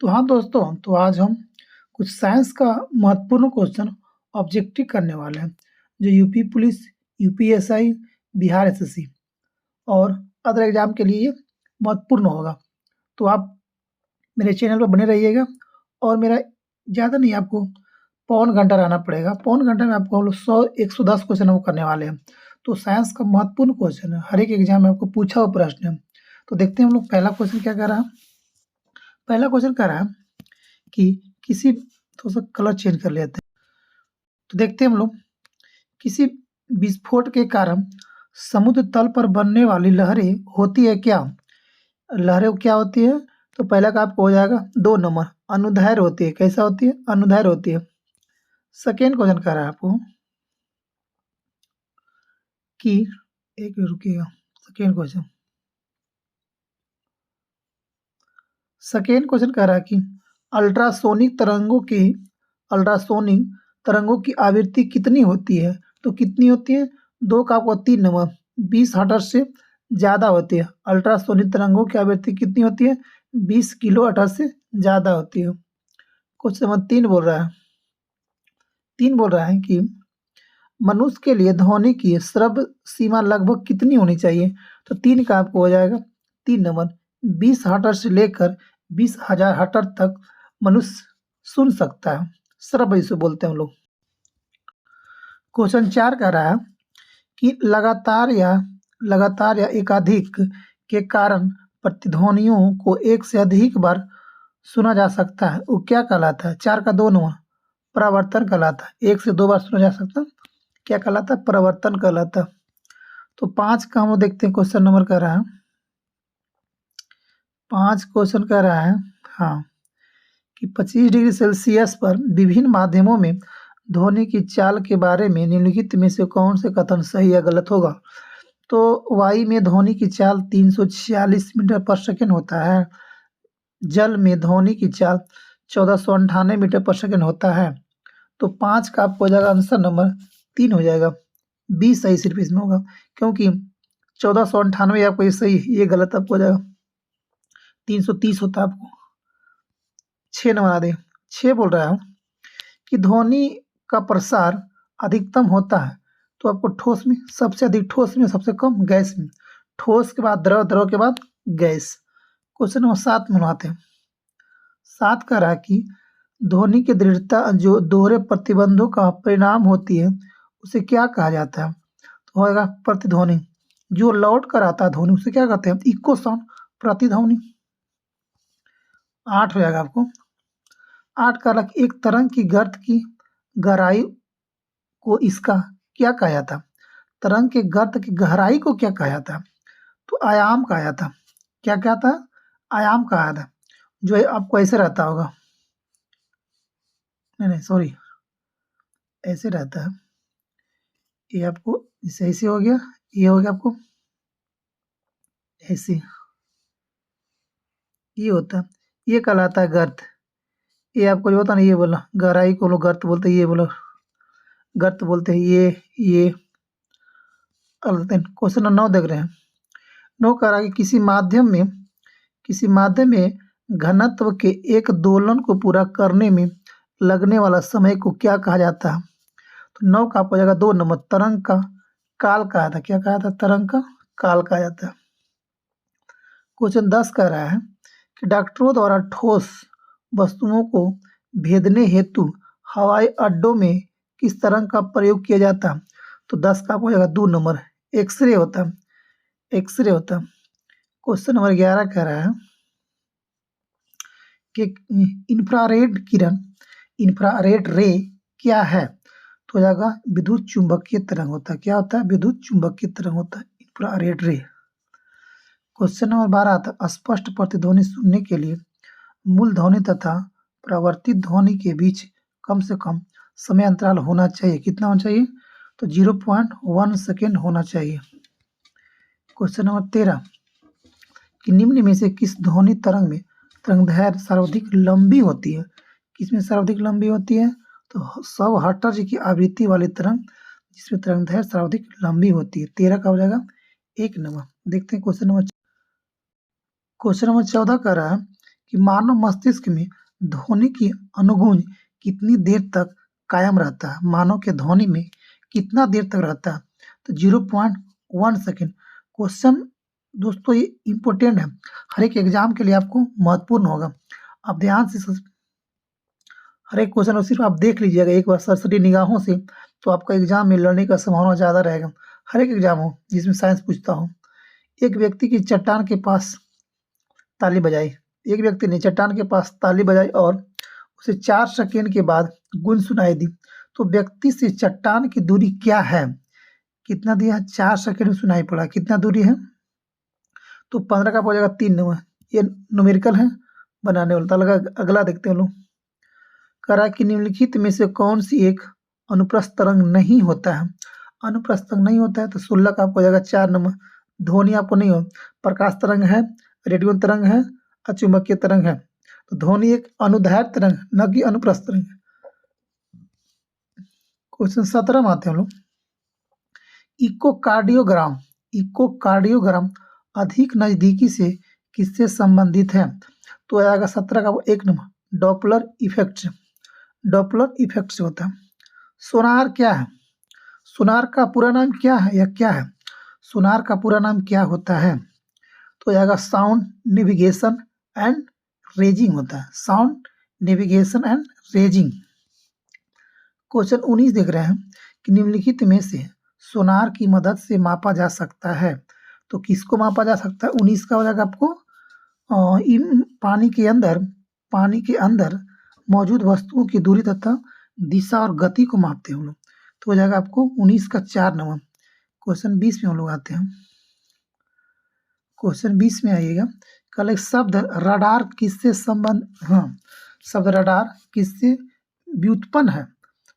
तो हाँ दोस्तों, तो आज हम कुछ साइंस का महत्वपूर्ण क्वेश्चन ऑब्जेक्टिव करने वाले हैं, जो UP police, UPSI, Bihar SSC और अदर एग्जाम के लिए महत्वपूर्ण होगा। तो आप मेरे चैनल पर बने रहिएगा और मेरा ज़्यादा नहीं, आपको पौन घंटा रहना पड़ेगा। पौन घंटे में आपको हम लोग 100-110 क्वेश्चन हम करने वाले हैं। तो साइंस का महत्वपूर्ण क्वेश्चन है, हर एक एग्जाम में आपको पूछा हुआ प्रश्न है। तो देखते हैं हम लोग पहला क्वेश्चन क्या कर रहा है। पहला क्वेश्चन कह रहा है कि किसी, थोड़ा-सा कलर चेंज कर लेते हैं। तो देखते हैं हम लोग, किसी विस्फोट के कारण समुद्र तल पर बनने वाली लहरें होती है क्या? लहरें क्या होती है? तो पहला का आपको हो जाएगा 2 नंबर, अनुदैर्घ्य होती है। कैसा होती है? अनुदैर्घ्य होती है। सेकंड क्वेश्चन कह रहा है आपको कि, एक मिनट रुकिएगा, सेकंड क्वेश्चन कह रहा है कि अल्ट्रासोनिक तरंगों की आवृत्ति कितनी होती है? तो कितनी होती है? 2 का आपको 3 नंबर, 20 हर्ट्ज से ज़्यादा होती है। अल्ट्रासोनिक तरंगों की आवृत्ति कितनी होती है? 20 किलो हर्ट्ज से ज़्यादा होती है। क्वेश्चन नंबर 3 बोल रहा है कि मनुष्य के लिए ध्वनि की श्रव्य सीमा लगभग कितनी होनी चाहिए? तो 3 का आपको हो जाएगा 3 नंबर, 20 हर्ट्ज से लेकर 20,000 हर्ट्ज तक मनुष्य सुन सकता है। श्रव्य इसे बोलते हैं हम लोग। क्वेश्चन 4 कह रहा है कि लगातार या एकाधिक के कारण प्रतिध्वनियों को एक से अधिक बार सुना जा सकता है, वो क्या कहलाता है? 4 का 2 नंबर, परावर्तन कहलाता है। 1 से 2 बार सुना जा सकता है, क्या कहलाता है? परावर्तन कहलाता है। तो 5 का हम लोग देखते हैं क्वेश्चन नंबर कह रहा है। 5 क्वेश्चन कह रहा है हाँ, कि 25 डिग्री सेल्सियस पर विभिन्न माध्यमों में ध्वनि की चाल के बारे में निम्नलिखित में से कौन से कथन सही या गलत होगा? तो वायु में ध्वनि की चाल 346 मीटर पर सेकंड होता है। जल में ध्वनि की चाल 1498 मीटर पर सेकंड होता है। तो 5 का आपको हो जाएगा आंसर नंबर 3 हो जाएगा। 20 सही सिर्फ इसमें होगा, क्योंकि 1498 आपको ये सही, ये गलत आपको हो जाएगा। 330 होता है आपको। 6 नंबर आ दे। 6 बोल रहा है कि ध्वनि का प्रसार अधिकतम होता है, तो आपको ठोस में सबसे अधिक, ठोस में सबसे कम, गैस में। ठोस के बाद द्रव, द्रव के बाद गैस। क्वेश्चन नंबर 7 में आते हैं। 7 कह रहा है कि ध्वनि की दृढ़ता जो दोहरे प्रतिबंधों का परिणाम होती है, उसे क्या कहा जाता है? तो होगा प्रतिध्वनि। जो लौट कर आता है ध्वनि, उसे क्या कहते हैं? इको साउंड, प्रतिध्वनि। 8 हो जाएगा आपको। 8 का अलग, एक तरंग की गर्त की गहराई को इसका क्या कहा जाता है? तरंग के गर्त की गहराई को क्या कहा जाता है? तो आयाम कहा जाता है। क्या कहता है? आयाम कहा जाता है। जो आपको ऐसे रहता होगा, नहीं सॉरी, ऐसे रहता है। ये आपको जैसे ऐसे हो गया, ये हो गया आपको ऐसे, ये होता है, ये कहलाता है गर्त। ये आपको जो होता है ना, ये बोला गहराई को लोग गर्त बोलते हैं, ये बोलो गर्त बोलते हैं। ये क्वेश्चन नंबर 9 देख रहे हैं। 9 कह रहा है कि किसी माध्यम में घनत्व के एक दोलन को पूरा करने में लगने वाला समय को क्या कहा जाता है? तो 9 का आपको हो जाएगा 2 नंबर, तरंग का काल कहा था। क्या कहा था? तरंग का काल कहा जाता है। क्वेश्चन 10 कह रहा है कि डॉक्टरों द्वारा ठोस वस्तुओं को भेदने हेतु हवाई अड्डों में किस तरंग का प्रयोग किया जाता है? तो 10 का आपको हो जाएगा 2 नंबर, एक्सरे होता है। एक्सरे होता है। क्वेश्चन नंबर 11 कह रहा है कि इंफ्रारेड किरण, इंफ्रारेड रे क्या है? तो हो जाएगा विद्युत चुंबकीय तरंग होता है। क्या होता है? विद्युत चुंबकीय तरंग होता है, इंफ्रारेड रे। क्वेश्चन नंबर 12 आता है, स्पष्ट प्रतिध्वनि सुनने के लिए मूल ध्वनि तथा प्रवर्तित ध्वनि के बीच कम से कम समय अंतराल होना चाहिए। कितना होना चाहिए? तो 0.1 सेकेंड होना चाहिए। क्वेश्चन नंबर 13 कि निम्न में से किस ध्वनि तरंग में तरंगदैर्घ्य सर्वाधिक लंबी होती है? किसमें सर्वाधिक लंबी होती है? तो 100 हर्ट्ज की आवृत्ति वाली तरंग, जिसमें तरंगदैर्घ्य सर्वाधिक लंबी होती है। 13 का हो जाएगा 1 नंबर। देखते हैं क्वेश्चन नंबर 14 कह रहा है कि मानव मस्तिष्क में ध्वनि की अनुगूंज कितनी देर तक कायम रहता है, मानव के ध्वनि में कितना देर तक रहता है, तो 0.1 सेकेंड। क्वेश्चन दोस्तों ये इम्पोर्टेंट है, हर एक एग्जाम के लिए आपको महत्वपूर्ण होगा। आप ध्यान से हर एक क्वेश्चन को सिर्फ आप देख लीजिएगा एक बार सरसरी निगाहों से, तो आपका एग्जाम में लड़ने का संभावना ज़्यादा रहेगा। हर एक एग्जाम हो जिसमें साइंस पूछता हो। एक व्यक्ति की चट्टान के पास ताली बजाई, एक व्यक्ति ने चट्टान के पास ताली बजाई और उसे 4 सेकेंड के बाद गूंज सुनाई दी, तो व्यक्ति से चट्टान की दूरी क्या है? कितना दिया है? 4 सेकेंड में सुनाई पड़ा। कितना दूरी है? तो 15 का हो जाएगा 3 नंबर। ये न्यूमेरिकल है बनाने वाला। तो अगला देखते हैं लोग। करा कि निम्नलिखित में से कौन सी एक अनुप्रस्थ तरंग नहीं होता है? अनुप्रस्थ तरंग नहीं होता है तो 16 का आपको हो जाएगा 4 नंबर। ध्वनि आपको नहीं हो, प्रकाश तरंग है, रेडियो तरंग है, अचुंबकीय तरंग है। तो ध्वनि एक अनुदैर्ध्य तरंग न कि अनुप्रस्थ तरंग है। क्वेश्चन 17 में आते हैं हम लोग। इकोकार्डियोग्राम, इकोकार्डियोग्राम अधिक नजदीकी से किससे संबंधित है? तो आएगा 17 का वो 1 नंबर डॉपलर इफेक्ट से। डॉपलर इफेक्ट से होता है। सोनार क्या है? सोनार का पूरा नाम क्या है या क्या है? सोनार का पूरा नाम क्या होता है? तो आएगा साउंड नेविगेशन एंड रेजिंग होता है। Sound navigation and raising. Question 19 देख रहे हैं कि निम्नलिखित में से सोनार की मदद से मापा जा सकता है, तो किसको मापा जा सकता है? 19 का हो जाएगा आपको इन पानी के अंदर मौजूद वस्तुओं की दूरी तथा दिशा और गति को मापते हैं हम लोग। तो हो जाएगा आपको 19 का 4 नंबर। क्वेश्चन 20 में हम लोग आते हैं। क्वेश्चन 20 में आइएगा। कल एक शब्द रडार किससे शब्द रडार किससे व्युत्पन्न है?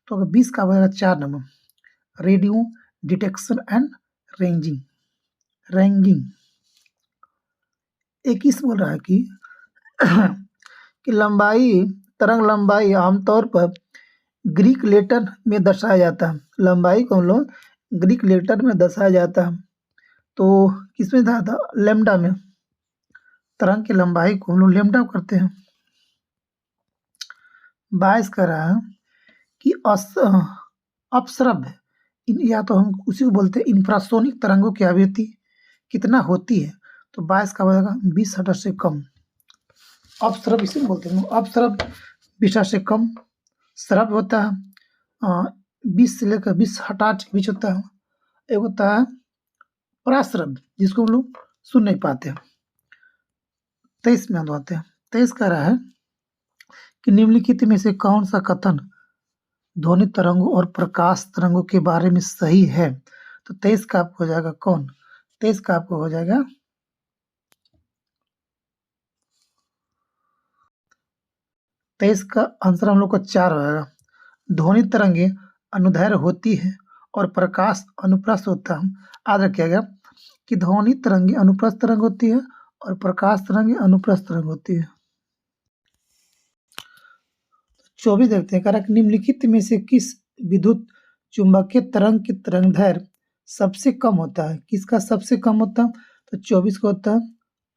तो अगर 20 का हो जाएगा 4 number radio detection and ranging. 21 बोल रहा है कि तरंग लंबाई आमतौर पर ग्रीक लेटर में दर्शाया जाता है। लंबाई को हम लोग ग्रीक लेटर में दर्शाया जाता है। तो किसमें था? लैम्डा में। तरंग की लंबाई को हम लोग लैम्डा करते हैं। 22 का रहा है कि अपश्रव्य, या तो हम उसी को बोलते हैं इंफ्रासोनिक तरंगों की आवृत्ति कितना होती है? तो 22 का हो जाएगा 20 हर्ट्ज से कम। अपश्रव्य इसे बोलते हैं। अपश्रव्य 20 हर्ट्ज से कम श्रव्य होता है 20 से लेकर 20 हर्ट्ज के बीच होता है। एक होता है पराश्रव्य जिसको हम लोग सुन नहीं पाते हैं। 23 में हम आते हैं। 23 कह रहा है कि निम्नलिखित में से कौन सा कथन ध्वनि तरंगों और प्रकाश तरंगों के बारे में सही है? तो 23 का आपको हो जाएगा कौन? 23 का आपको हो जाएगा 23 का आंसर हम लोग को 4 हो जाएगा। ध्वनि तरंगे अनुदैर्ध्य होती है और प्रकाश अनुप्रस्थ होता है। याद रखिएगा कि ध्वनि तरंगे अनुप्रस्थ तरंग होती है और प्रकाश तरंगे अनुप्रस्थ तरंग होती है। 24 देखते हैं। कारक निम्नलिखित में से किस विद्युत चुंबकीय तरंग की तरंगदैर्ध्य सबसे कम होता है? किसका सबसे कम होता है? तो 24 का होता है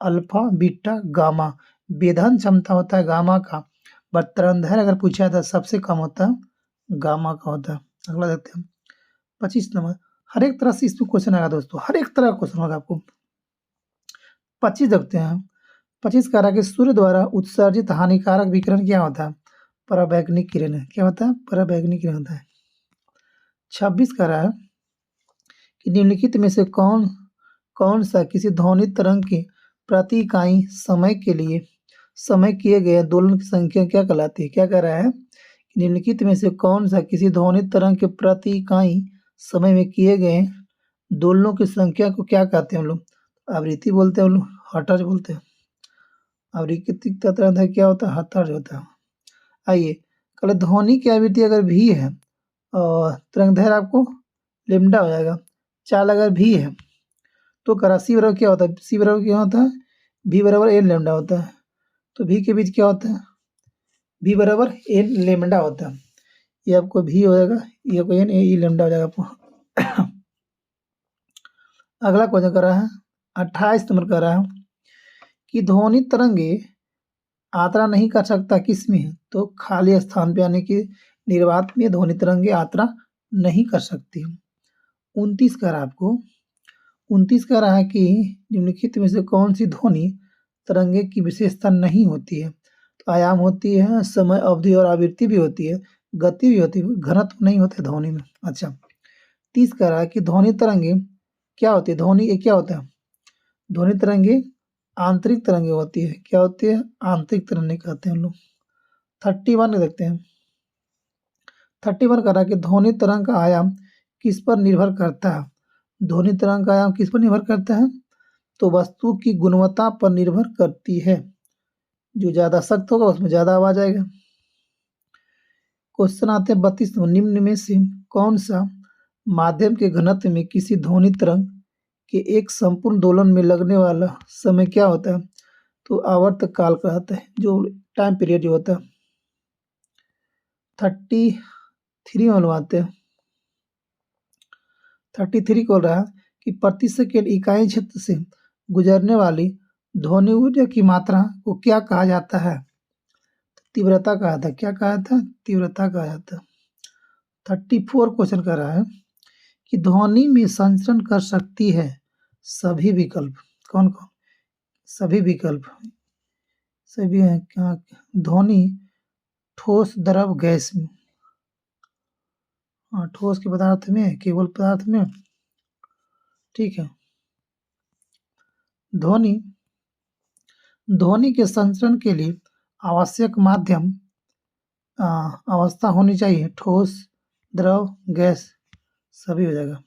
अल्फा बीटा गामा। वेधन क्षमता होता है गामा का, बट तरंगदैर्ध्य अगर पूछा था सबसे कम होता है गामा का होता है। अगला देखते हैं 25 नंबर। हर एक तरह से इसमें क्वेश्चन आएगा दोस्तों, हर एक तरह का क्वेश्चन होगा आपको। 25 देखते हैं। 25 कह रहा है कि सूर्य द्वारा उत्सर्जित हानिकारक विकिरण क्या होता है? पराबैंगनी किरण है। क्या होता है? पराबैंगनी किरण होता है। 26 कह रहा है कि निम्नलिखित में से कौन सा किसी ध्वनि तरंग के प्रति इकाई समय किए गए दोलन की संख्या क्या कहलाती है? क्या कह रहा है? निम्नलिखित में से कौन सा किसी ध्वनि तरंग के प्रति इकाई समय में किए गए दोलनों की संख्या को क्या कहते हैं हम लोग? आवृत्ति बोलते हैं हम लोग, हर्ट्ज बोलते हैं। आवृत्ति का तरंग क्या होता है? हर्ट्ज होता है। आइए, कल ध्वनि की आवृत्ति अगर भी है और तरंगदैर्ध्य आपको लैम्डा हो जाएगा। चाल अगर भी है तो करा सी बराबर क्या होता है? सी बराबर क्या होता है? भी बराबर एन लैम्डा होता है। तो भी के बीच क्या होता है? भी बराबर एन लैम्डा होता है। ये आपको भी हो जाएगा, ये आपको एन ई लैम्डा हो जाएगा आपको। अगला क्वेश्चन कर रहा है 28 नंबर कर रहा है कि ध्वनि तरंगे यात्रा नहीं कर सकता किस में, तो खाली स्थान पे यानी कि निर्वात में ध्वनि तरंगे यात्रा नहीं कर सकती। 29 कह रहा है आपको, 29 कह रहा है कि निम्नलिखित में से कौन सी ध्वनि तरंगे की विशेषता नहीं होती है। तो आयाम होती है, समय, अवधि और आवृत्ति भी होती है, गति भी होती है, घनत्व नहीं होता ध्वनि में। अच्छा, 30 कह रहा है कि ध्वनि तरंगे क्या होती है, ध्वनि ये क्या होता है, ध्वनि तरंगे आंतरिक तरंगे होती है। क्या होती है, आंतरिक तरंगे कहते हैं हम लोग। 31 देखते हैं, 31 कह रहा है कि ध्वनि तरंग का आयाम किस पर निर्भर करता है। ध्वनि तरंग का आयाम किस पर निर्भर करता है, तो वस्तु की गुणवत्ता पर निर्भर करती है। जो ज़्यादा सख्त होगा उसमें ज़्यादा आवाज आएगा। क्वेश्चन आते हैं 32, निम्न में से कौन सा माध्यम के घनत्व में किसी ध्वनि तरंग के एक संपूर्ण दोलन में लगने वाला समय क्या होता है, तो आवर्त काल कहलाता है, जो टाइम पीरियड जो होता है। 33 में बनवाते हैं, 33 बोल रहा है कि प्रति सेकेंड इकाई क्षेत्र से गुजरने वाली ध्वनि ऊर्जा की मात्रा को क्या कहा जाता है, तीव्रता कहा था। क्या कहा था, तीव्रता कहा जाता है। 34 क्वेश्चन कर रहा है कि ध्वनि में संचरण कर सकती है सभी विकल्प, कौन कौन, सभी विकल्प सभी हैं क्या, ध्वनि ठोस, द्रव, गैस में, ठोस के पदार्थ में, केवल पदार्थ में, ठीक है। ध्वनि के संचरण के लिए आवश्यक माध्यम अवस्था होनी चाहिए, ठोस, द्रव, गैस, सभी हो जाएगा।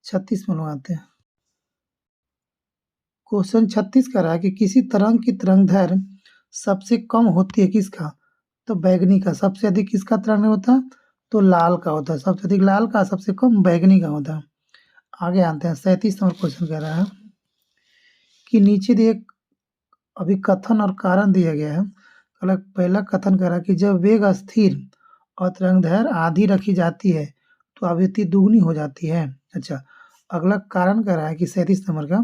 36 में लगाते हैं, क्वेश्चन 36 कह रहा है कि किसी तरंग की तरंगदैर्घ्य सबसे कम होती है किसका, तो बैगनी का। सबसे अधिक किसका तरंग होता है, तो लाल का होता है। सबसे अधिक लाल का, सबसे कम बैगनी का होता है। आगे आते हैं, 37 नंबर क्वेश्चन कह रहा है कि नीचे दिए अभी कथन और कारण दिया गया है। पहला कथन कह रहा है कि जब वेग स्थिर और तरंगदैर्घ्य आधी रखी जाती है तो आवृत्ति दुगनी हो जाती है। अच्छा, अगला कारण कह रहा है कि 37 नंबर का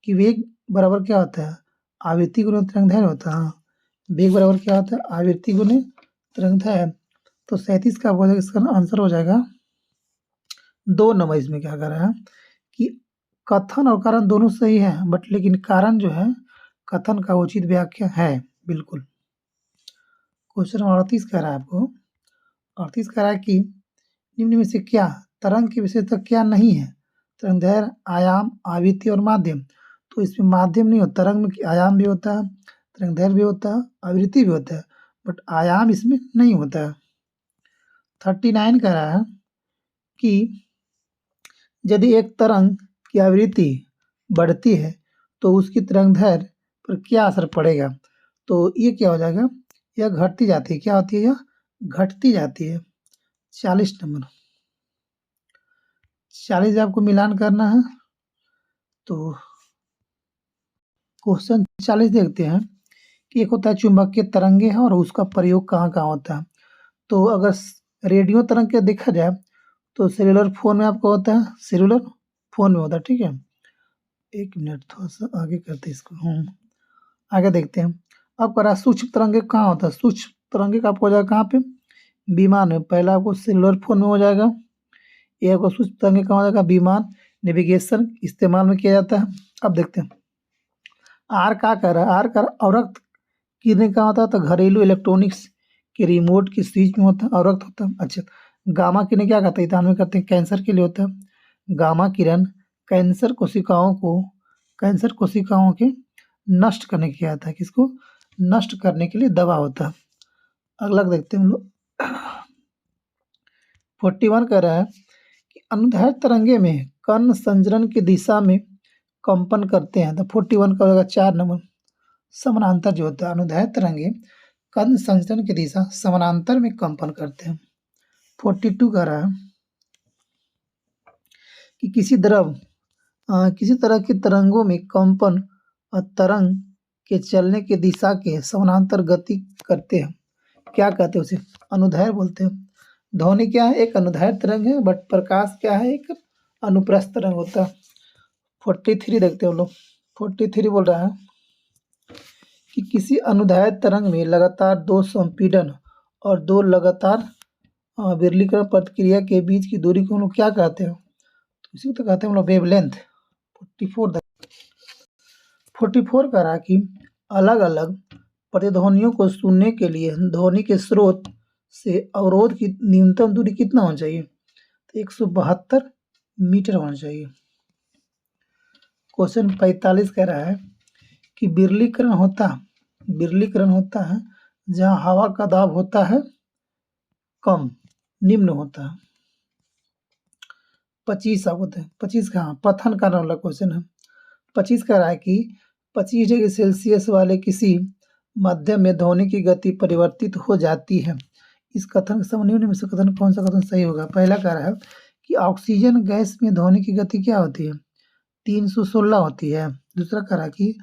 कि वेग बराबर क्या होता है, आवृत्ति गुणा तरंगदैर्घ्य होता है। वेग बराबर क्या होता है, आवृत्ति गुणा तरंगदैर्घ्य। तो 37 का हो जाएगा, इसका आंसर हो जाएगा 2 नंबर। इसमें क्या कर रहा है कि कथन और कारण दोनों सही है, बट लेकिन कारण जो है कथन का उचित व्याख्या है, बिल्कुल। क्वेश्चन 38 कह रहा है आपको, 38 कह रहा है कि निम्न में से क्या तरंग की विशेषता क्या नहीं है, तरंगदैर्घ्य, आयाम, आवृत्ति और माध्यम। तो इसमें माध्यम नहीं होता, तरंग में आयाम भी होता है, तरंगदैर्घ्य भी होता है, आवृत्ति भी होता है, बट आयाम इसमें नहीं होता है। 39 कह रहा है कि यदि एक तरंग की आवृत्ति बढ़ती है तो उसकी तरंगदैर्घ्य पर क्या असर पड़ेगा, तो ये क्या हो जाएगा, यह घटती जाती है। क्या होती है, यह घटती जाती है। 40 नंबर, 40 आपको मिलान करना है। तो क्वेश्चन 40 देखते हैं कि एक होता है चुंबकीय तरंगे है और उसका प्रयोग कहाँ कहाँ होता है। तो अगर रेडियो तरंग के देखा जाए तो सेलुलर फोन में आपको होता है, सेलुलर फोन में होता है, ठीक है। एक मिनट, थोड़ा सा आगे करते हैं इसको, आगे देखते हैं। अब कह रहा है सूक्ष्म तरंगे कहाँ होता है, सूक्ष्म तरंगे का आपको हो जाएगा कहाँ पे, विमान में। पहला आपको सेलुलर फोन में हो जाएगा, ये आपको सूक्ष्म तरंगे कहाँ हो जाएगा, विमान, नेविगेशन इस्तेमाल में किया जाता है। अब देखते हैं आर क्या कह रहा है, आर का अवरक्त किरणें कहाँ होता है, तो घरेलू इलेक्ट्रॉनिक्स के रिमोट की स्विच में होता है, अवरक्त होता है। अच्छा, गामा किरण क्या करते हैं, में करते हैं, कैंसर के लिए होता है। गामा किरण कैंसर कोशिकाओं के नष्ट करने के लिए आता है, किसको, नष्ट करने के लिए दवा होता है। अगला देखते हैं हम लोग, 41 कह रहा है कि अनुदैर्घ्य तरंगे में कण संचरण की दिशा में कंपन करते हैं। तो 41 का होगा 4 नंबर, समानांतर जो होता है, अनुदैर्घ्य तरंगे कण संचरण की दिशा समानांतर में कंपन करते हैं। 42 कह रहा है कि किसी तरह की तरंगों में कंपन और तरंग के चलने की दिशा के समानांतर गति करते हैं, क्या कहते हैं उसे, अनुदैर्घ्य बोलते हैं। ध्वनि क्या है, एक अनुदैर्घ्य तरंग है, बट प्रकाश क्या है, एक अनुप्रस्थ तरंग होता है। 43 देखते हैं हम लोग, 43 बोल रहा है कि किसी अनुदैर्ध्य तरंग में लगातार दो संपीड़न और दो लगातार विरलीकरण प्रतिक्रिया के बीच की दूरी को हम लोग क्या कहते हैं? तो इसी को तो कहते हैं हम लोग वेवलेंथ। 44 कह रहा है कि अलग अलग प्रतिध्वनियों को सुनने के लिए ध्वनि के स्रोत से अवरोध की न्यूनतम दूरी कितना होना चाहिए? तो 172 मीटर होना चाहिए। क्वेश्चन 45 कह रहा है कि विरलीकरण होता है जहाँ हवा का दाब होता है कम, निम्न होता है। 25 आप होते हैं 25 का पतन करने वाला क्वेश्चन है। 25 कह रहा है कि 25 डिग्री सेल्सियस वाले किसी माध्यम में ध्वनि की गति परिवर्तित हो जाती है। इस कथन निम्न में से कथन कौन सा कथन सही होगा? पहला कह रहा है कि ऑक्सीजन गैस में ध्वनि की गति क्या होती है? 316 होती है। दूसरा कह रहा है कि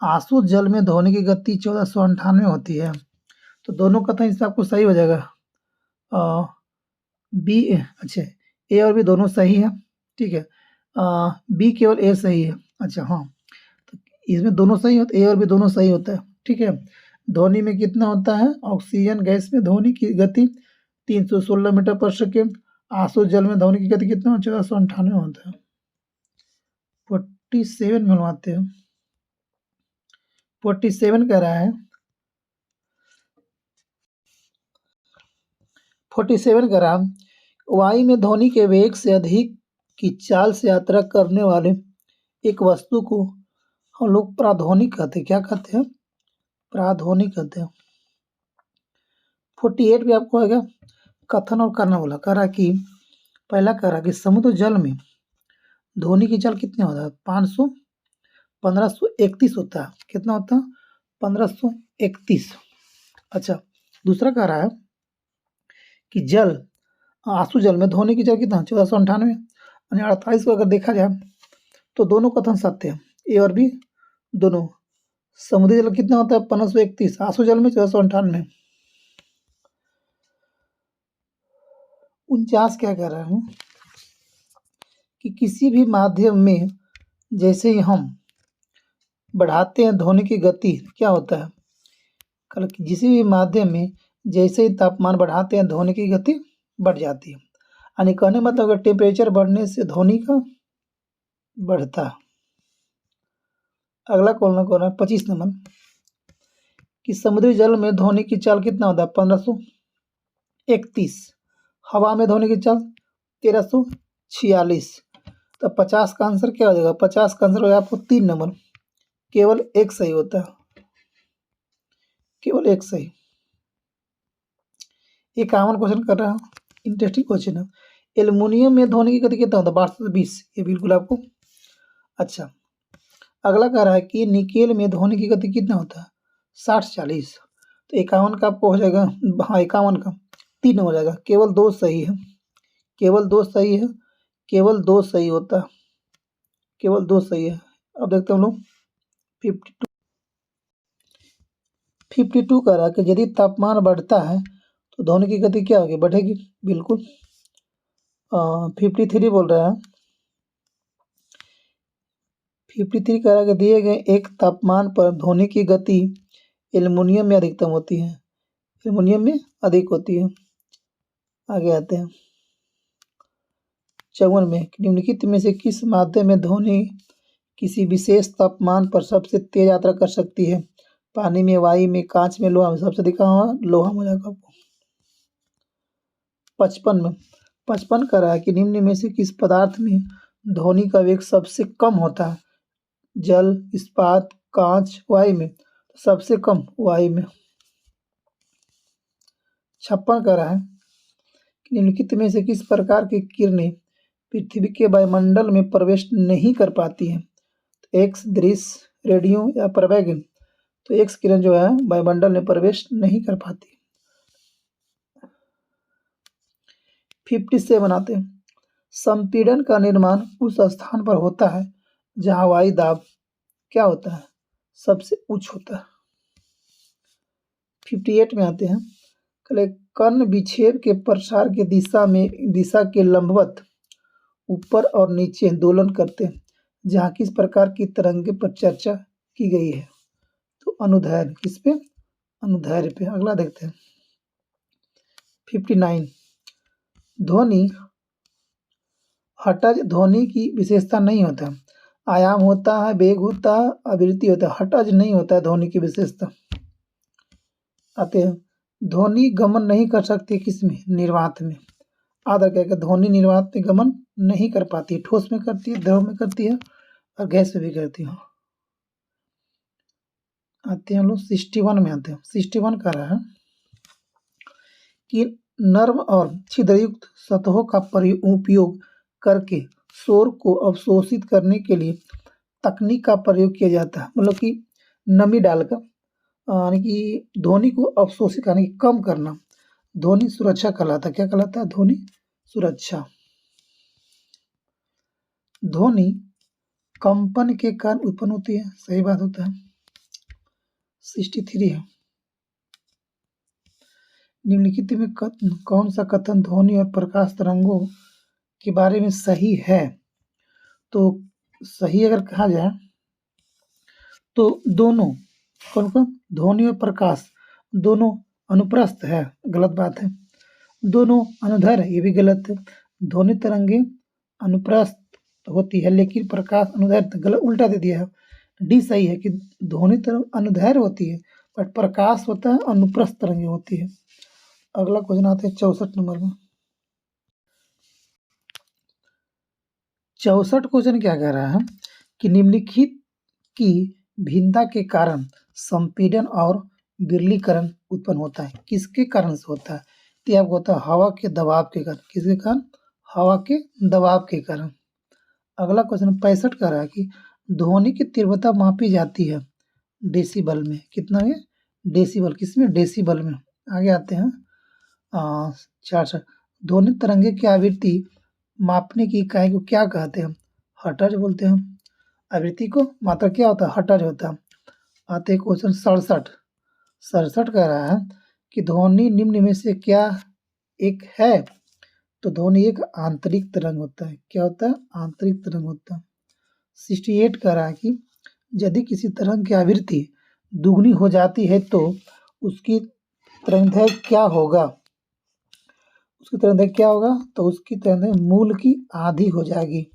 आंसू जल में ध्वनि की गति 1498 होती है। तो दोनों कथन इससे आपको सही हो जाएगा। बी अच्छा, ए और बी दोनों सही है, ठीक है। बी केवल ए सही है। अच्छा हाँ, तो इसमें दोनों सही होते, ए और बी दोनों सही होता है, ठीक है। ध्वनि में कितना होता है? ऑक्सीजन गैस में ध्वनि की गति 316 मीटर पर सेकेंड। आंसू जल में ध्वनि की गति कितना? 1498 होता है। 47 में मिलवाते हैं। 47 कह रहा है 47 कह रहा वायु में ध्वनि के वेग से अधिक की चाल से यात्रा करने वाले एक वस्तु को हम लोग प्राध्वनिक कहते हैं। क्या कहते हैं? प्राध्वनिक कहते हैं। 48 भी आपको आएगा कथन और करना बोला। कह रहा कि पहला कह रहा कि समुद्र जल में ध्वनि की चाल कितनी होता है? 1531 होता है। कितना होता है? 1531। अच्छा, दूसरा कह रहा है कि आंसू जल में ध्वनि की चाल कितना? 1498 यानी 48 को अगर देखा जाए तो दोनों कथन सत्य है, ए और बी दोनों। समुद्री जल कितना होता है? 1531। आंसू जल में 1498। 49 क्या कह रहा है कि किसी भी माध्यम में जैसे ही हम बढ़ाते हैं ध्वनि की गति क्या होता है? कल किसी भी माध्यम में जैसे ही तापमान बढ़ाते हैं ध्वनि की गति बढ़ जाती है। यानी कहने मतलब अगर टेम्परेचर बढ़ने से ध्वनि का बढ़ता है। अगला कौन है? 25 नंबर कि समुद्री जल में ध्वनि की चाल कितना होता है? 1531। हवा में ध्वनि की चाल 1346। तो 50 का आंसर क्या हो जाएगा? 50 का आंसर हो जाएगा आपको 3 नंबर। केवल एक सही होता है, केवल एक सही। 51 क्वेश्चन कर रहा हूँ, इंटरेस्टिंग क्वेश्चन है। एल्युमिनियम में ध्वनि की गति कितना होता है? 12 से 20। ये बिल्कुल आपको अच्छा। अगला कह रहा है कि निकेल में ध्वनि की गति कितना होता है? 60 से 40। तो 51 का आपको हो जाएगा, हाँ 51 का 3 हो जाएगा। केवल 2 सही है, केवल 2 सही है, केवल 2 सही होता है, केवल 2 सही है। अब देखते हैं हम लोग 52 कह रहा है कि यदि तापमान बढ़ता है तो ध्वनि की गति क्या होगी? बढ़ेगी, बिल्कुल। 53 बोल रहा है। 53 कह रहा है कि दिए गए एक तापमान पर ध्वनि की गति एल्युमिनियम में अधिकतम होती है, एल्युमिनियम में अधिक होती है। आगे आते हैं 54 में निम्नलिखित में से किस माध्यम में ध्वनि किसी विशेष तापमान पर सबसे तेज यात्रा कर सकती है? पानी में, वायु में, कांच में, लोहा में। सबसे अधिक लोहा में जाएगा आपको। 55 में 55 कह रहा है कि निम्न में से किस पदार्थ में ध्वनि का वेग सबसे कम होता है? जल, इस्पात, कांच, वायु में। सबसे कम वायु में। 56 कह रहा है कि निम्नलिखित में से किस प्रकार की किरणें पृथ्वी के वायुमंडल में प्रवेश नहीं कर पाती हैं? एक्स, दृश्य, रेडियो या पराबैंगनी। तो एक्स किरण जो है वायुमंडल में प्रवेश नहीं कर पाती। 57 आते हैं। संपीड़न का निर्माण उस स्थान पर होता है जहाँ वायु दाब क्या होता है? सबसे उच्च होता है। 58 में आते हैं। कण विक्षेप के प्रसार की दिशा के लंबवत ऊपर और नीचे दोलन करते हैं, जहाँ किस प्रकार की तरंगे पर चर्चा की गई है? तो अनुदैर्ध्य, किस पे? अनुदैर्ध्य पे। अगला देखते हैं 59। ध्वनि हठज ध्वनि की विशेषता नहीं होता। आयाम होता है, वेग होता है, आवृत्ति होता है, हठज नहीं होता है ध्वनि की विशेषता। आते हैं ध्वनि गमन नहीं कर सकती किसमें? निर्वात में। आधा क्या कि ध्वनि निर्वात में गमन नहीं कर पाती, ठोस में करती है, द्रव में करती है और गैस में भी करती है। आते हैं हम लोग 61 में आते हैं। 61 कह रहा है कि नर्म और छिद्रयुक्त सतहों का उपयोग करके शोर को अवशोषित करने के लिए तकनीक का प्रयोग किया जाता है। मतलब कि नमी डालकर यानी कि ध्वनि को अवशोषित करने की कम करना ध्वनि सुरक्षा कहलाता है। क्या कहलाता है? ध्वनि सुरक्षा। ध्वनि कंपन के कारण उत्पन्न होती है, सही बात होता है। 63 है। निम्नलिखित में कौन सा कथन ध्वनि और प्रकाश तरंगों के बारे में सही है? तो सही अगर कहा जाए तो दोनों कौन कौन? ध्वनि और प्रकाश दोनों अनुप्रस्थ है, गलत बात है। दोनों अनुदैर्ध्य है, ये भी गलत है। ध्वनि तरंगे अनुप्रस्थ होती है लेकिन प्रकाश अनुदैर्ध्य, गलत, उल्टा दे दिया है। डी सही है कि ध्वनि तरंग अनुदैर्ध्य होती है बट प्रकाश होता है अनुप्रस्थ तरंगे होती है। अगला क्वेश्चन आते हैं 64 नंबर में। 64 क्वेश्चन क्या कह रहा है कि निम्नलिखित की भिन्नता के कारण संपीड़न और विरलीकरण उत्पन्न होता है। किसके कारण से होता है? तो यह होता है हवा के दबाव के कारण। किसके कारण? हवा के दबाव के कारण। अगला क्वेश्चन 65 कह रहा है कि ध्वनि की तीव्रता मापी जाती है डेसिबल में। कितना है? डेसिबल। किसमें? डेसिबल में। आगे आते हैं 66। ध्वनि तरंगे की आवृत्ति मापने की इकाई को क्या कहते हैं? हर्ट्ज बोलते हैं। आवृत्ति को मात्रा क्या होता है? हर्ट्ज होता है। आते हैं क्वेश्चन 67। 67 कह रहा है कि ध्वनि निम्न में से क्या एक है? तो ध्वनि एक आंतरिक तरंग होता है। क्या होता है? आंतरिक तरंग होता है। 68 कह रहा है कि यदि किसी तरंग की आवृत्ति दुगनी हो जाती है तो उसकी तरंगदैर्घ्य क्या होगा? उसकी तरंगदैर्घ्य क्या होगा? तो उसकी तरंगदैर्घ्य मूल की आधी हो जाएगी।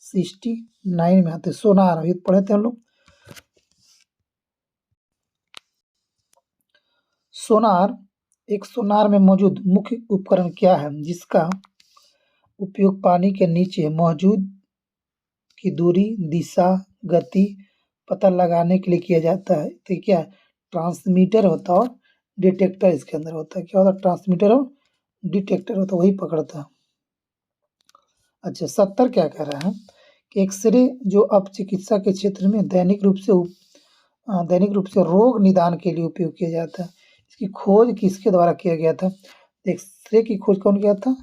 69 में आते सोनार, अभी पढ़े थे हम लोग। सोनार, एक सोनार में मौजूद मुख्य उपकरण क्या है जिसका उपयोग पानी के नीचे मौजूद की दूरी, दिशा, गति पता लगाने के लिए किया जाता है? तो क्या है? ट्रांसमीटर होता है और डिटेक्टर इसके अंदर होता है। क्या होता है? ट्रांसमीटर और डिटेक्टर होता है, वही पकड़ता है। अच्छा 70 क्या कह रहा है कि एक्सरे जो अब चिकित्सा के क्षेत्र में दैनिक रूप से रोग निदान के लिए उपयोग किया जाता है। इसकी खोज किसके द्वारा किया गया था? एक्सरे की खोज कौन किया था?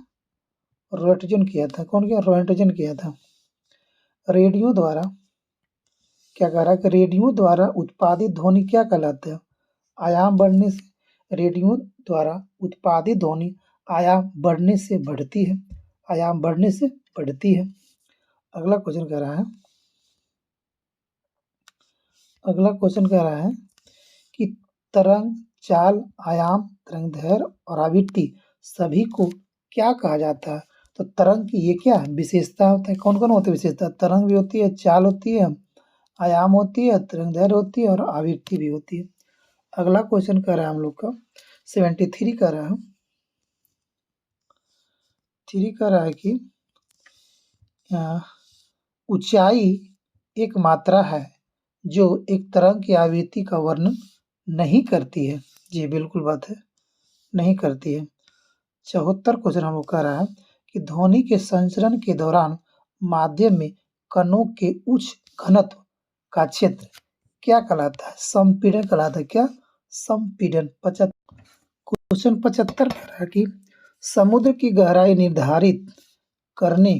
रोएंटगेन किया था। कौन किया? रोएंटगेन किया था। रेडियो द्वारा क्या कह रहा है कि रेडियो द्वारा उत्पादित ध्वनि क्या कहलाता है? आयाम बढ़ने से रेडियो द्वारा उत्पादित ध्वनि आयाम बढ़ने से बढ़ती है। आयाम बढ़ने से बढ़ती है। अगला क्वेश्चन कह रहा है कि तरंग, चाल, आयाम, तरंगदैर्घ्य और आवृत्ति सभी को क्या कहा जाता है? तो तरंग की ये क्या है? विशेषता होता है। कौन कौन होती है विशेषता? तरंग भी होती है, चाल होती है, आयाम होती है, तरंगदैर्घ्य होती है और आवृत्ति भी होती है। अगला क्वेश्चन कह रहा है हम लोग का 73 कह रहा है कि ऊंचाई एक मात्रा है जो एक तरंग की आवृत्ति का वर्णन नहीं करती है। जी बिल्कुल बात है, नहीं करती है। 74 क्वेश्चन हम लोग कह रहा है कि ध्वनि के संचरण के दौरान माध्यम में कणों के उच्च घनत्व का क्षेत्र क्या कहलाता है? संपीड़न कहलाता है। क्या? संपीड़न। क्वेश्चन 75 कह रहा है कि समुद्र की गहराई निर्धारित करने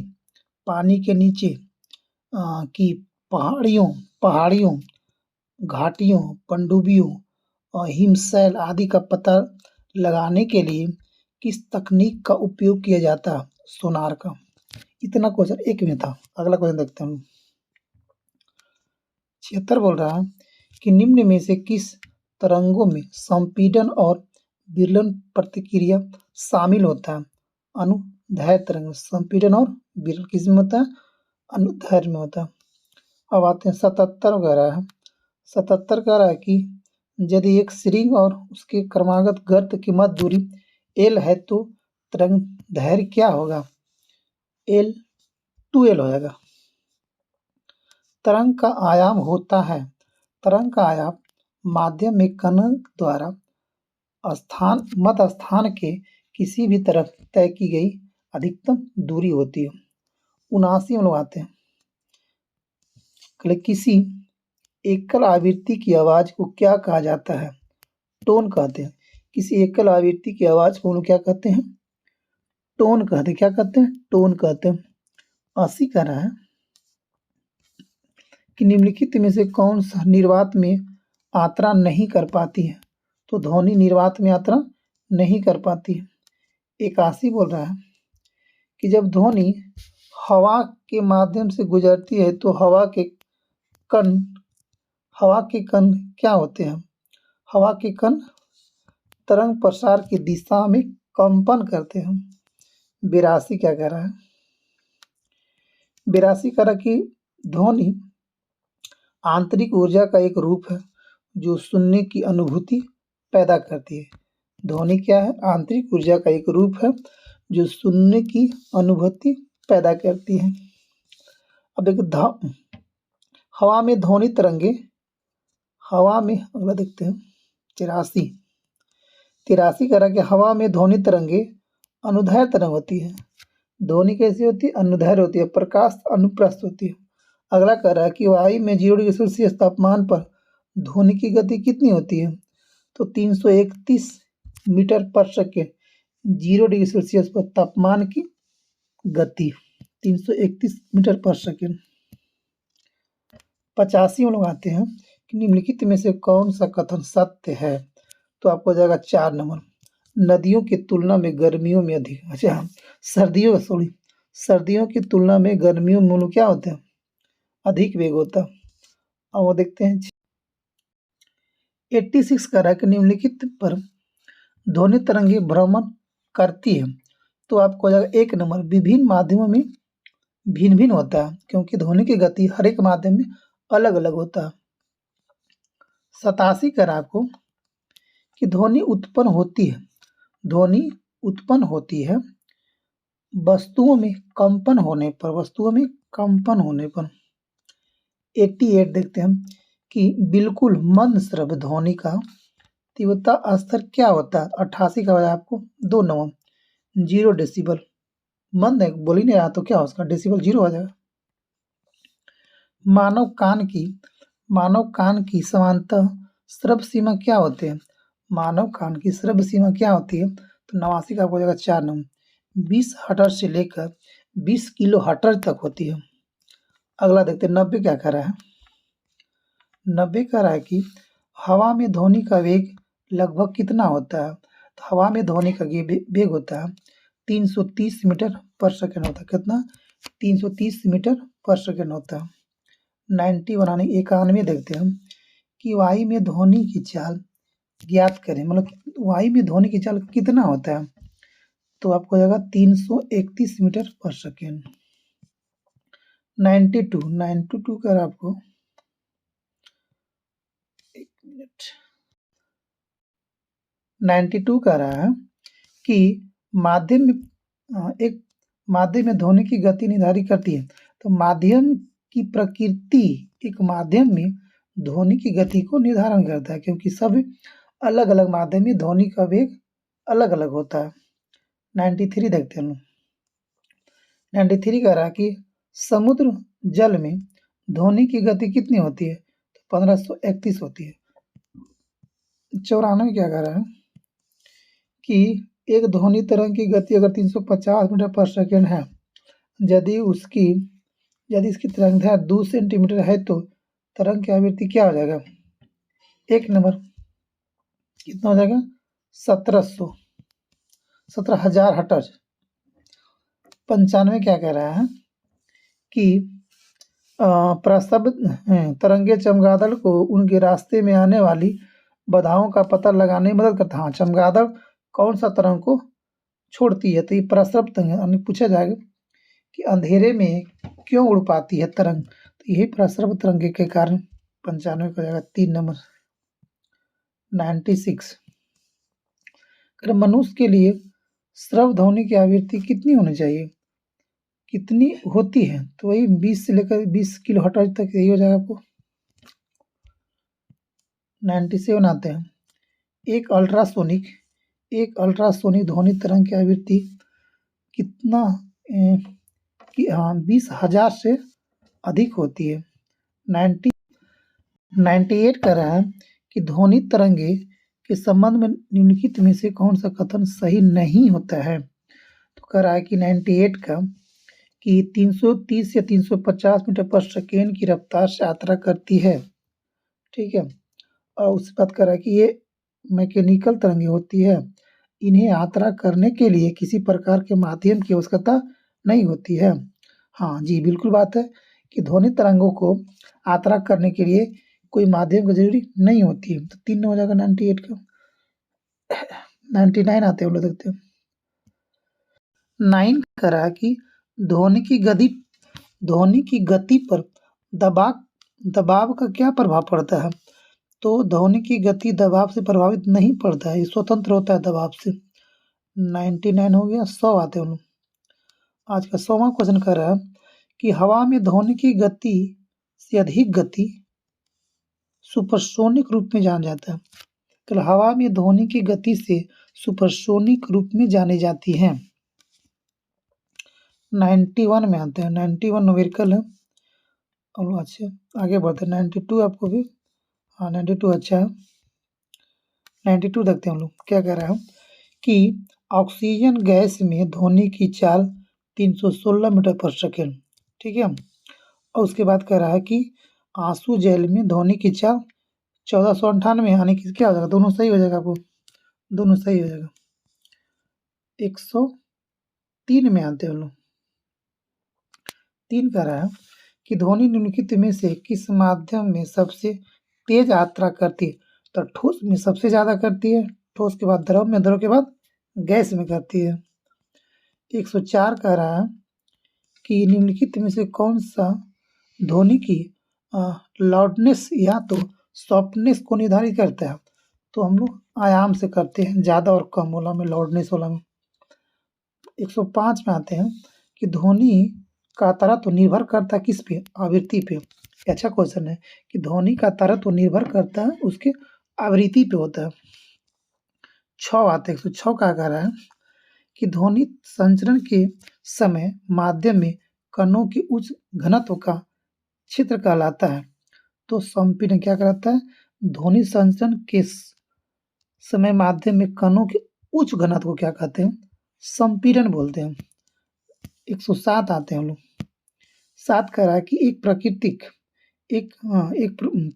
पानी के नीचे की पहाड़ियों, घाटियों, पनडुब्बियों और हिमशैल आदि का पता लगाने के लिए किस तकनीक का उपयोग किया जाता है? सोनार का। इतना क्वेश्चन एक में था। अगला क्वेश्चन देखते हैं। 76 बोल रहा है कि निम्न में से किस तरंगों में संपीड़न और विरलन प्रतिक्रिया शामिल होता है? अनुदैर्ध्य तरंग, संपीड़न और विरलन किस में होता है? अनुदैर्ध्य में होता है। अब आते हैं 77 वगैरह है। 77 कह रहा है कि यदि एक श्रृंग और उसके क्रमागत गर्त की मध्य दूरी L है तो तरंग दैर्ध्य क्या होगा? L 2L हो जाएगा। तरंग का आयाम होता है, तरंग का आयाम माध्यम में कण द्वारा मध्य स्थान के किसी भी तरफ तय की गई अधिकतम दूरी होती है। 79 में लोग आते हैं। किसी एकल आवृत्ति की आवाज को क्या कहा जाता है? टोन कहते हैं। किसी एकल आवृत्ति की आवाज को हम लोग क्या कहते हैं? टोन कहते हैं। क्या कहते हैं? टोन कहते हैं। 80 कह रहा है कि निम्नलिखित में से कौन सा निर्वात में यात्रा नहीं कर पाती है? तो ध्वनि निर्वात में यात्रा नहीं कर पाती है। 81 बोल रहा है कि जब ध्वनि हवा के माध्यम से गुजरती है तो हवा के कण क्या होते हैं? हवा के कण तरंग प्रसार की दिशा में कंपन करते हैं। 82 क्या कह रहा है? 82 कह रहा कि ध्वनि आंतरिक ऊर्जा का एक रूप है जो सुनने की अनुभूति पैदा करती है। ध्वनि क्या है? आंतरिक ऊर्जा का एक रूप है जो सुनने की अनुभूति पैदा करती है। अब एक हवा में ध्वनि तरंगे, हवा में अगला देखते हैं 83 कह रहा कि हवा में ध्वनि तरंगे अनुदैर्ध्य तरंग होती है। ध्वनि कैसी होती है? अनुदैर्ध्य होती है। प्रकाश अनुप्रस्थ होती है। अगला कह रहा है कि वायु में 0 डिग्री सेल्सियस तापमान पर ध्वनि की गति कितनी होती है? तो 331 मीटर पर सेकेंड। 0 डिग्री सेल्सियस पर तापमान की गति 331 मीटर पर सेकेंड। 85 में लोग आते हैं कि निम्नलिखित में से कौन सा कथन सत्य है? तो आपको हो जाएगा 4 नंबर। नदियों की तुलना में गर्मियों में अधिक, अच्छा सर्दियों की तुलना में गर्मियों में क्या होते हैं? अधिक वेग होता है। अब वो देखते हैं 86 का रहा कि निम्नलिखित पर ध्वनि तरंगे भ्रमण करती है। तो आपको हो जाएगा 1 नंबर। विभिन्न माध्यमों में भिन्न भिन्न होता है क्योंकि ध्वनि की गति हर एक माध्यम में अलग अलग होता है। 87 कह रहा आपको कि ध्वनि उत्पन्न होती है वस्तुओं में कंपन होने पर। 88 देखते हैं कि बिल्कुल मंद श्रव्य ध्वनि का तीव्रता स्तर क्या होता है? 88 का बजाय आपको 2 नंबर 0 डेसिबल। मंद है, बोल ही नहीं रहा तो क्या हो उसका डेसिबल 0 हो जाएगा। मानव कान की सामान्यतः श्रव्य सीमा क्या होती है? मानव कान की श्रव्य सीमा क्या होती है? तो 89 का हो जाएगा 4 नंबर 20 हर्ट्ज से लेकर 20 किलो हर्ट्ज तक होती है। अगला देखते हैं 90 क्या कह रहा है? 90 कह रहा है कि हवा में ध्वनि का वेग लगभग कितना होता है? तो हवा में ध्वनि का वेग होता है 330 मीटर पर सेकेंड होता है। कितना? 330 मीटर पर सेकेंड होता है। 91 देखते हैं कि वायु में ध्वनि की चाल ज्ञात करें, मतलब वायु में ध्वनि की चाल कितना होता है? तो आपको हो जाएगा 331 मीटर पर सेकेंड। 92 कर आपको 1 मिनट 92 कह रहा है कि एक माध्यम में ध्वनि की गति निर्धारित करती है। तो माध्यम की प्रकृति एक माध्यम में ध्वनि की गति को निर्धारण करता है क्योंकि सब अलग अलग माध्यम में ध्वनि का वेग अलग अलग होता है। 93 देखते हैं। 93 कह रहा है कि समुद्र जल में ध्वनि की गति कितनी होती है? तो 1531 होती है। 94 क्या कह रहा है कि एक ध्वनि तरंग की गति अगर 350 मीटर पर सेकेंड है, यदि इसकी तरंगदैर्ध्य 2 सेंटीमीटर है तो तरंग की आवृत्ति क्या हो जाएगा? 1 नंबर कितना हो जाएगा? 17,000 हर्ट्ज। 95 क्या कह रहा है कि प्रसव तरंगे चमगादड़ को उनके रास्ते में आने वाली बाधाओं का पता लगाने में मदद करता है। हाँ, चमगादड़ कौन सा तरंग को छोड़ती है, तो ये प्रसव तरंग पूछा जाएगा कि अंधेरे में क्यों उड़ पाती है तरंग, तो यही प्रसव तरंग के कारण 95 का जाएगा 3 नंबर। 96 अगर मनुष्य के लिए श्रव्य ध्वनि की आवृत्ति कितनी होनी चाहिए, कितनी होती है, तो वही 20 से लेकर 20 किलो हर्ट्ज तक यही हो जाएगा आपको। 97 आते हैं। एक अल्ट्रासोनिक ध्वनि तरंग की आवृत्ति कितना 20,000 से अधिक होती है। 98 कह रहा है कि ध्वनि तरंगे के संबंध में निम्नलिखित में से कौन सा कथन सही नहीं होता है, तो कह रहा है कि 98 का कि 330 या 350 मीटर पर सेकेंड की रफ्तार से यात्रा करती है, ठीक है। और उसके बाद कह रहा है कि ये मैकेनिकल तरंगें होती है, इन्हें यात्रा करने के लिए किसी प्रकार के माध्यम की आवश्यकता नहीं होती है। हाँ जी, बिल्कुल बात है कि ध्वनि तरंगों को यात्रा करने के लिए कोई माध्यम की जरूरी नहीं होती है। तो 3 हो जाएगा 98 का। 99 आते हैं, हम लोग देखते हैं। 9 कह रहा है कि ध्वनि की गति पर दबाव का क्या प्रभाव पड़ता है, तो ध्वनि की गति दबाव से प्रभावित नहीं पड़ता है, ये स्वतंत्र होता है दबाव से। 99 हो गया। 100 आते हैं हम लोग। आज का 100वां क्वेश्चन कर रहा है कि हवा में ध्वनि की गति से अधिक गति सुपरसोनिक रूप में जाना जाता है, तो हवा में ध्वनि की गति से सुपरसोनिक रूप में जानी जाती है। 91 में आते हैं। 91 न्यूमेरिकल है। अच्छा, आगे बढ़ते हैं। 92 आपको भी, हाँ 92 अच्छा है। 92 देखते हैं हम लोग क्या कह रहा है कि ऑक्सीजन गैस में ध्वनि की चाल 316 मीटर पर सेकेंड, ठीक है। और उसके बाद कह रहा है कि आंसू जेल में ध्वनि की चाल 1498, यानी कि क्या हो जाएगा, दोनों सही हो जाएगा आपको, दोनों सही हो जाएगा। 103 में आते हैं हम लोग। 3 कह रहा है कि ध्वनि निम्नलिखित में से किस माध्यम में सबसे तेज यात्रा करती है, तो ठोस में सबसे ज़्यादा करती है, ठोस के बाद द्रव में, द्रव के बाद गैस में करती है। 104 कह रहा है कि निम्नलिखित में से कौन सा ध्वनि की लाउडनेस या तो सॉफ्टनेस को निर्धारित करता है, तो हम लोग आयाम से करते हैं, ज़्यादा और कम वाला में, लाउडनेस वाला में। 105 में आते हैं कि ध्वनि का तरत्व निर्भर करता है किस पे, आवृत्ति पे। अच्छा क्वेश्चन है कि ध्वनि का तरत्व निर्भर करता है उसके आवृत्ति पे होता है। 6 आते हैं। 106 का कह रहा है कि ध्वनि संचरण के समय माध्यम में कणों के उच्च घनत्व का क्षेत्र कहलाता है, तो संपीड़न क्या कहलाता है, ध्वनि संचरण के समय माध्यम में कणों के उच्च घनत्व को क्या कहते हैं, संपीड़न बोलते हैं। 107 आते हैं हम लोग। 7 कह रहा है कि एक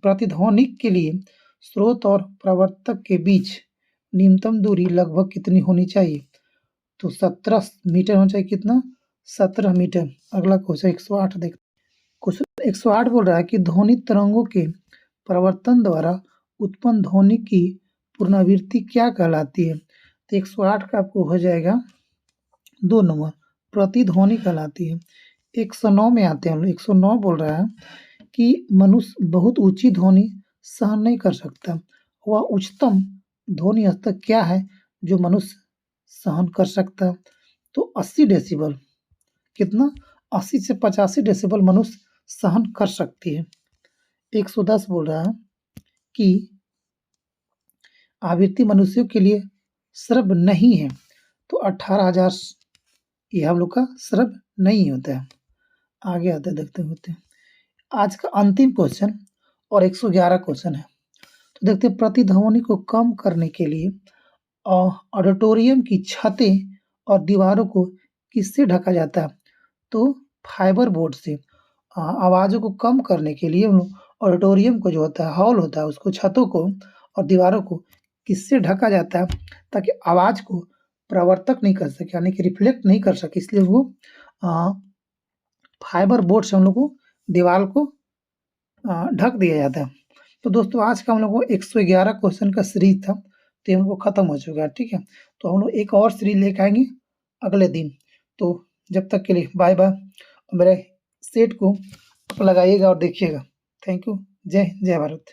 प्रतिध्वनिक के लिए स्रोत और प्रवर्तक के बीच न्यूनतम दूरी लगभग कितनी होनी चाहिए, तो 17 मीटर होना चाहिए। कितना, 17 मीटर। अगला क्वेश्चन 108 देख। क्वेश्चन 108 बोल रहा है कि ध्वनि तरंगों के प्रवर्तन द्वारा उत्पन्न ध्वनि की पुनरावृत्ति क्या कहलाती है, तो 108 का आपको हो जाएगा 2 नंबर, प्रतिध्वनि कहलाती है। 109 में आते हैं हम लोग। 109 बोल रहा है कि मनुष्य बहुत ऊंची ध्वनि सहन नहीं कर सकता, वह उच्चतम ध्वनि स्तर क्या है जो मनुष्य सहन कर सकता है, तो 80 डेसिबल। कितना, 80 से 85 डेसिबल मनुष्य सहन कर सकती है। 110 बोल रहा है कि आवृत्ति मनुष्यों के लिए श्रव्य नहीं है, तो 18,000 ये हम लोग का श्रव्य नहीं होता है। आगे आते देखते होते हैं। आज का अंतिम क्वेश्चन और 111 क्वेश्चन है, तो देखते हैं प्रतिध्वनि को कम करने के लिए ऑडिटोरियम की छतें और दीवारों को किससे ढका जाता है, तो फाइबर बोर्ड से। आवाज़ों को कम करने के लिए हम लोग ऑडिटोरियम को जो होता है, हॉल होता है, उसको छतों को और दीवारों को किससे ढका जाता है, ताकि आवाज़ को प्रवर्तक नहीं कर सके, यानी कि रिफ्लेक्ट नहीं कर सके, इसलिए वो फाइबर बोर्ड से हम लोग को दीवार को ढक दिया जाता है। तो दोस्तों आज का हम लोग को 111 क्वेश्चन का सीरीज था, तो ये हम लोग खत्म हो चुका है, ठीक है। तो हम लोग एक और सीरीज लेके आएंगे अगले दिन। तो जब तक के लिए बाय बाय। मेरे सेट को लगाइएगा और देखिएगा। Thank you. जय हिंद, जय भारत।